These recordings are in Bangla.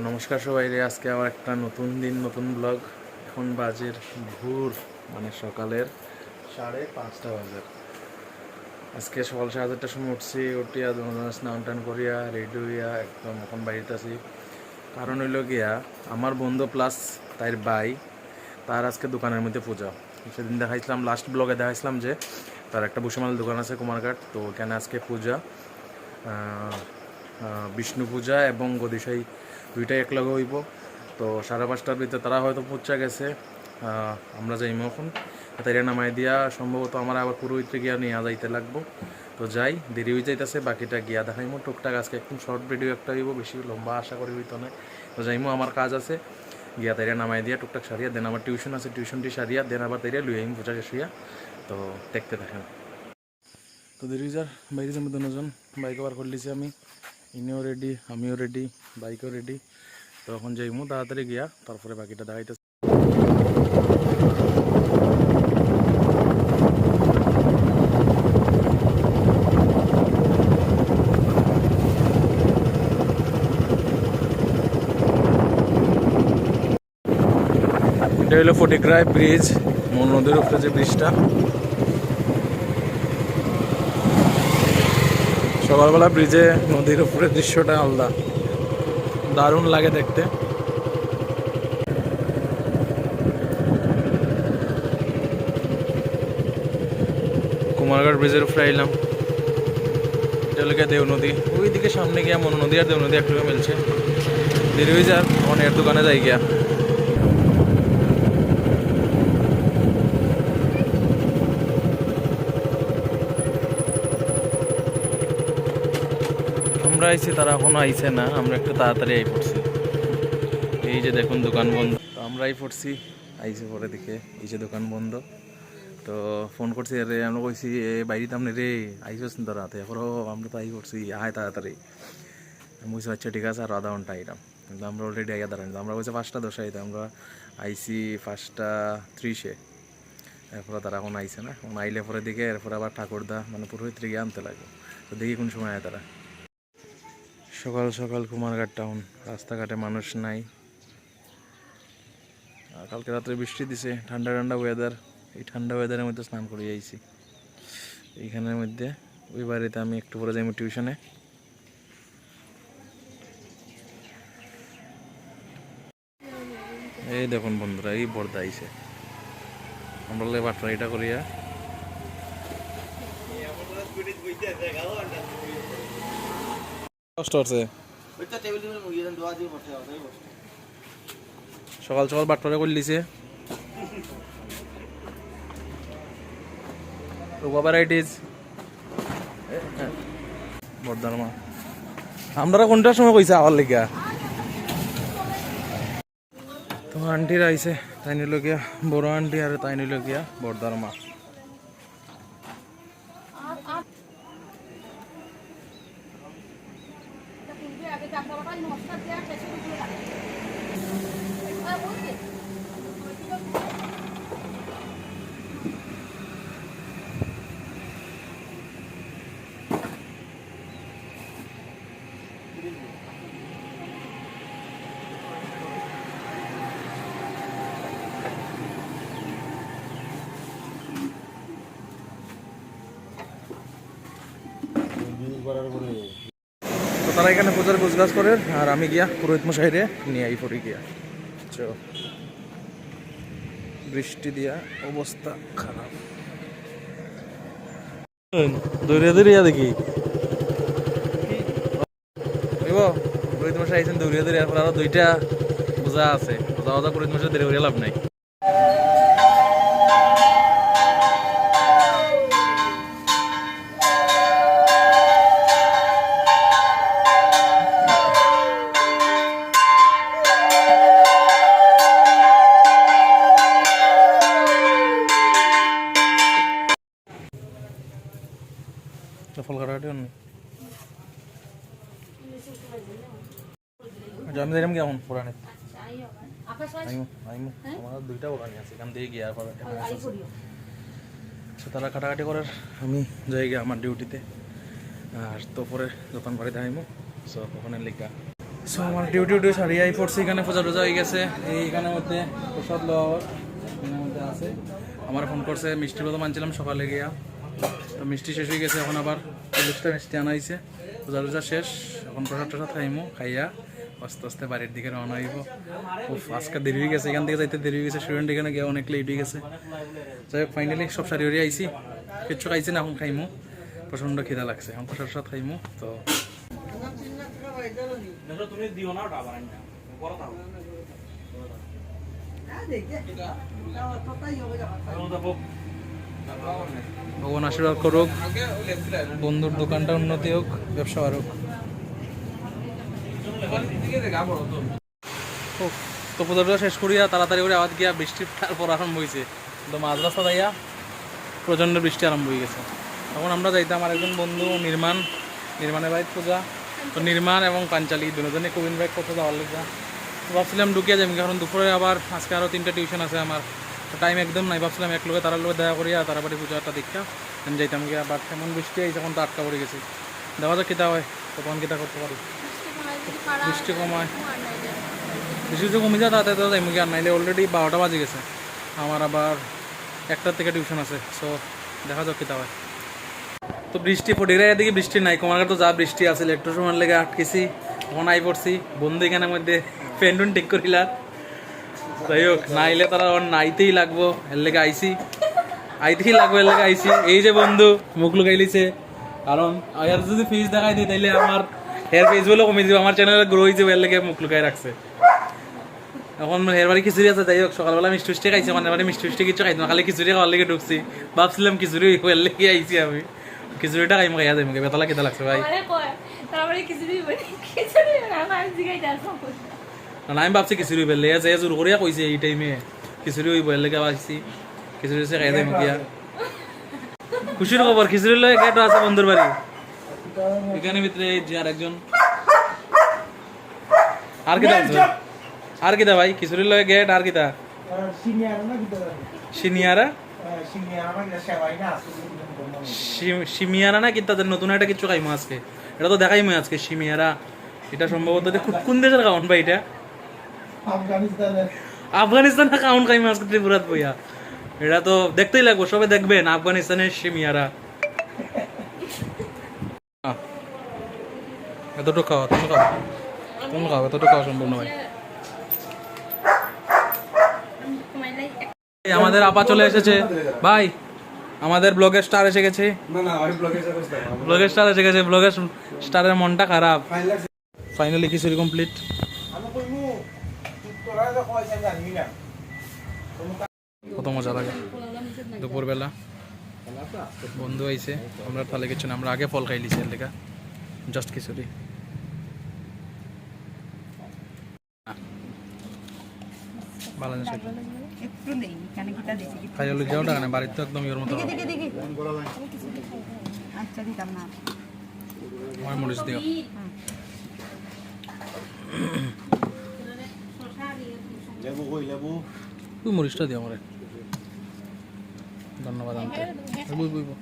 নমস্কার সবাই রে, আজকে আবার একটা নতুন দিন নতুন ব্লগ। এখন বাজের ভোর মানে সকালের 5:30 বাজার। আজকে সকাল 7:30টার সময় উঠছি, উঠিয়া স্নান টান করিয়া রেডি হইয়া একদম এখন বাড়িতে আছি। কারণ হইল গিয়া আমার বন্ধু প্লাস তার ভাই, তার আজকে দোকানের মধ্যে পূজা। সেদিন দেখাইছিলাম, লাস্ট ব্লগে দেখাইছিলাম যে তার একটা ভুষিমাল দোকান আছে কুমারঘাট, তো ওখানে আজকে পূজা, বিষ্ণু পূজা এবং গদিশাই দুইটাই একলগে হইব। তো 5:30টার ভিতরে তারা হয়তো পৌঁছা গেছে, আমরা যাইমো এখন। তাইরা নামাই দিয়া সম্ভবত আমার আবার পুরোহিতরে গিয়া নিয়ে যাইতে লাগবো। তো যাই, দেরি হয়ে যাইতেছে, বাকিটা গিয়া দেখাইমো টুকটাক। আজকে একদম শর্ট ভিডিও একটা হইব, বেশি লম্বা আশা করি হইতো না। তো যাইমো, আমার কাজ আছে, গিয়া তাইরা নামাই দিয়া টুকটাক সারিয়া দেন আমার টিউশন আছে, টিউশনটি সারিয়া দেন আবার তাইরা লুই আইম পূজা শেষ হইয়া। তো দেখতে থাকেন। তো দেরি যার বাইরে যাবো, দুজন বাইক আবার করলিছি আমি, ইনিও রেডি আমিও রেডি, বাইকও রেডি। তো এখন যাইমু তাড়াতাড়ি গিয়া, তারপরে বাকিটা দেখাইতেছি। এটা হলো ফটিকরায় ব্রিজ, মন নদীর উপরে যে ব্রিজটা। সকালবেলা ব্রিজে নদীর উপরে দৃশ্যটা আলাদা, দারুণ লাগে দেখতে। কুমারঘাট ব্রিজের উপরে আইলাম। এটা হলো দেও নদী, ওইদিকে সামনে গিয়া মন নদী আর দেও নদী একটু মিলছে। দেরি হয়ে যার অনেক দোকানে যাই গিয়া। আমরা আইছি, তারা এখনো আইছে না, আমরা একটু তাড়াতাড়ি আই পড়ছি। এই যে দেখুন দোকান বন্ধ, তো আমরা আই পড়ছি, আইসে পরে দিকে এই যে দোকান বন্ধ। তো ফোন করছি রে, আমরা কইছি বাইরে আপনি রে আইসোস না তোরা, তো এরপরও আমরা তো আই করছি, আয় তাড়াতাড়ি। আমি বলছি আচ্ছা ঠিক আছে, আর আধা ঘন্টা আইলাম, কিন্তু আমরা অলরেডি আইয়া দাঁড়ানি। আমরা বলছি 5:10 আইতে, আমরা আইসি 5:30-এ। এরপরে তারা এখন আইসে না, এখন আইলে পরে দিকে এরপরে আবার ঠাকুরদা মানে পুরোহিতরে গিয়ে আনতে লাগবে। তো দেখি কোন সময় আয় তারা। সকাল সকাল কুমারঘাট টাউন, রাস্তাঘাটে মানুষ নাই। কালকে রাত্রে বৃষ্টি দিছে, ঠান্ডা ঠান্ডা ওয়েদার। এই ঠান্ডা ওয়েদারের মধ্যে স্নান করে যাইছি এইখানের মধ্যে। ওই বাড়িতে আমি একটু পরে যাই টিউশনে। এই দেখুন বন্ধুরা, এই বর্দা আইছে, আমরা বাট্রাইটা করিয়া। কষ্ট হচ্ছে সকাল সকাল বাট্রারে করে লিছে। ভ্যারাইটিস বর্দার মা, আমরা কোনটার সময় কইছে আওয়ার লেগা। তো আন্টির আইছে, তাই নিল গিয়া বড় আন্টি, আর তাই নিল গিয়া বর্দার মা। তো তারা এখানে পূজার গোছগাছ করে, আর আমি গিয়া পুরোহিত মশাইরে নিয়ে আই পড়ি গিয়া। বৃষ্টি দিয়া অবস্থা খারাপ, দৌড়িয়া দৌড়িয়া দেখি পুরোহিত মশাই আইছেন দৌড়িয়া দৌড়িয়া। আরো দুইটা পূজা আছে, পূজা পুরোহিত মশাই দেরি করে লাভ নাই। ফল কাটাকাটি অন্য আমি দিলাম কেমন পুরানে আমার দুইটা ওখানে আছে, এখান দিয়ে গিয়ে তারা কাটাকাটি করার, আমি যাই গিয়ে আমার ডিউটিতে। আর তো পরে দোকান বাড়িতে আইমো, সো ওখানে লেখা। সো আমার ডিউটি সারিয়ে পড়ছি, এখানে পূজা টুজা হয়ে গেছে। এইখানের মধ্যে প্রসাদ লওয়ার এখানের মধ্যে আছে। আমার ফোন করছে, মিষ্টির মতো মানছিলাম সকালে গিয়া, তো মিষ্টি শেষ হয়ে গেছে। এখন আবার 40টা মিষ্টি আনা হয়েছে। পূজা টুজা শেষ, এখন প্রসাদ টসাদ খাইমো, খাইয়া আস্তে আস্তে বাড়ির দিকে রওনা হইব। আজকে দেরি হয়ে গেছে, এখান থেকে যাইতে দেরি হয়ে গেছে, স্টুডেন্ট এখানে গিয়ে অনেক লেট হয়ে গেছে। যাই হোক ফাইনালি সব সারি হয়ে আইসি, কিচ্ছু খাইছি না, এখন খাইমো। প্রচণ্ড খিদা লাগছে, এখন প্রসাদ টসাদ খাইমো। তো ভগবান আশীর্বাদ করুক, বন্ধুর দোকানটা উন্নতি হোক, ব্যবসা বাড়ুক। তো পূজাটা শেষ করিয়া তাড়াতাড়ি করে আওয়াজ গিয়া বৃষ্টির তারপর আরম্ভ হয়েছে। তো মাঝ রাস্তা যাইয়া প্রচণ্ড বৃষ্টি আরম্ভ হয়ে গেছে। তখন আমরা যাইতাম আর একজন বন্ধু নির্মাণের বাইক পূজা, তো নির্মাণ এবং পাঞ্চালি দুজনে কোবিন বাইক কোথাও যাওয়ার লেগা। তো ভাবছিলাম ঢুকিয়া যাই, কারণ দুপুরে আবার আজকে আরও 3টা টিউশন আছে আমার, তো টাইম একদম নাই। ভাবছিলাম এক লোকে তার লোকে দেখা করিয়া তাড়াতাড়ি পূজাটা দেখা আমি যাইতাম গিয়া, বাট এমন বৃষ্টি আইছে, এখন তো আটকা পড়ে গেছি। দেখা যাক কিতা হয়, তখন কিতা করতে পারি। বৃষ্টি কমায়, বৃষ্টি যদি কমে যায় তাতে তো যাইম গিয়া, নাইলে অলরেডি 12টা বাজে গেছে। আমার আবার 1টার থেকে টিউশন আছে, সো দেখা যাক কিতা হয়। তো বৃষ্টি ফটিরা এদিকে বৃষ্টি নাই, কমার তো যা বৃষ্টি আছে একটু সময় লেগে আটকেছি, তখন আই পড়ছি। বন্ধু এখানের মধ্যে ফ্রেন্ডুন ঠিক করিলাম। যাই হোক নাইলে তারা নাইতেই লাগবো, এর লেগে আইসি, আইতেই লাগবো, এর লেগে আইসি। এই যে বন্ধু মুখ লুকাই লিছে, কারণ আর যদি ফেস দেখাই দিই তাইলে আমার হেয়ার ফেস বলে কমে যাবে, আমার চ্যানেলে গ্রো হয়েছে, এর লেগে মুখ লুকাই রাখছে। এখন হেয়ার বাড়ি খিচুড়ি আছে, যাই হোক সকালবেলা মিষ্টি মিষ্টি খাইছি, মানে বাড়ি মিষ্টি মিষ্টি কিছু খাইছি না, খালি খিচুড়ি খাওয়ার লেগে ঢুকছি। ভাবছিলাম খিচুড়ি এর লেগে আইছি আমি, খিচুড়িটা খাইম, খাইয়া যাই মুখে বেতলা কেটা লাগছে ভাই। না আমি ভাবছি খিচুড়ি বেলে যে জোর করিয়া কইছে এই টাইমে খিচুড়ি হইব, এর লেগে আসছি। খিচুড়ি আছে খাইয়া যাই মুখিয়া। খুশির খবর, খিচুড়ি লয়ে গেট আছে বন্ধুর বাড়ি, এখানে ভিতরে যে আর একজন আর কিতা আর কিতা ভাই খিচুড়ি লয়ে গেট আর কিতা সিনিয়ারা সিমিয়ারা না কিন্তু তাদের নতুন একটা কিছু খাইমো আজকে, এটা তো দেখাইমো আজকে সিমিয়ারা। এটা সম্ভবত কোন দেশের খাওয়ান ভাই? এটা আফগানিস্তানের খাওয়ান খাইমো আজকে ত্রিপুরাত বইয়া। এটা তো দেখতেই লাগবো, সবাই দেখবেন আফগানিস্তানের সিমিয়ারা। এতটুকু খাওয়া, তুমি খাও, তুমি খাও, এতটুকু খাওয়া সম্ভব নয়। আমাদের আপা চলে এসেছে ভাই, আমাদের ব্লগের স্টার এসে গেছে, ব্লগের স্টার এসে গেছে, ব্লগের স্টারের মনটা খারাপ। ফাইনালি খিচুড়ি কমপ্লিট। কত মজা লাগে দুপুরবেলা, বন্ধু আইছে, আমরা তাহলে কিছু না, আমরা আগে ফল খাই লিছি, এর লেগা জাস্ট খিচুড়ি। ভালো জিনিস খাই হলে যাও টাকা না, বাড়িতে তো একদম ইয়ের মতো। আমার মরিচ দিও, তুই মরিচটা দিও আমার, ধন্যবাদ। আনতে বুঝবো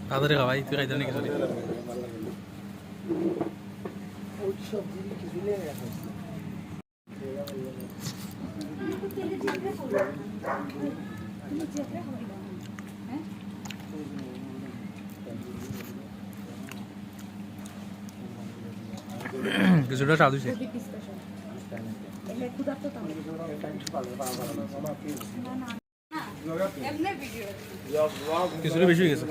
তাড়াতাড়ি খাওয়াই, তুই খাইতে নাকি চলি। কিছুটা স্বাদ হয়েছে, কিছুটা বেশি হয়ে গেছে।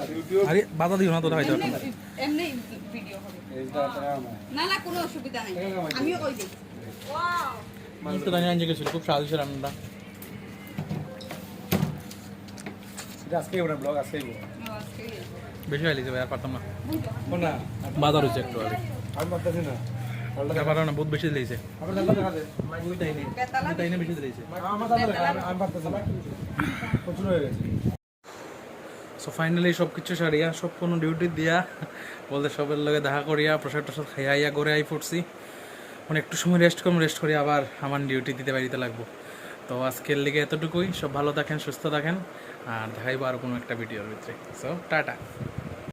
আরে বাধা দিও না, তোরা খাইতে পারতাম তো জানি আনছে গেছিল, খুব স্বাদ হয়েছে রান্নাটা। বেশি খাইছে ভাই, আর পারতাম না, বাজার হয়েছে একটু আগে, না বহুত বেশি দিয়েছে, বেশি দিয়েছে। সো ফাইনালি সব কিছু সারিয়া সব কোনো ডিউটি দিয়া বলতে সবের লগে দেখা করিয়া প্রসাদ টসাদ খাইয়া ঘরে আই পড়ছি। মানে একটু সময় রেস্ট করি, আবার আমার ডিউটি দিতে বাড়িতে লাগবো। তো আজকের লিগে এতটুকুই, সব ভালো থাকেন, সুস্থ থাকেন, আর দেখাইবো আর কোনো একটা ভিডিওর ভিতরে। So tata.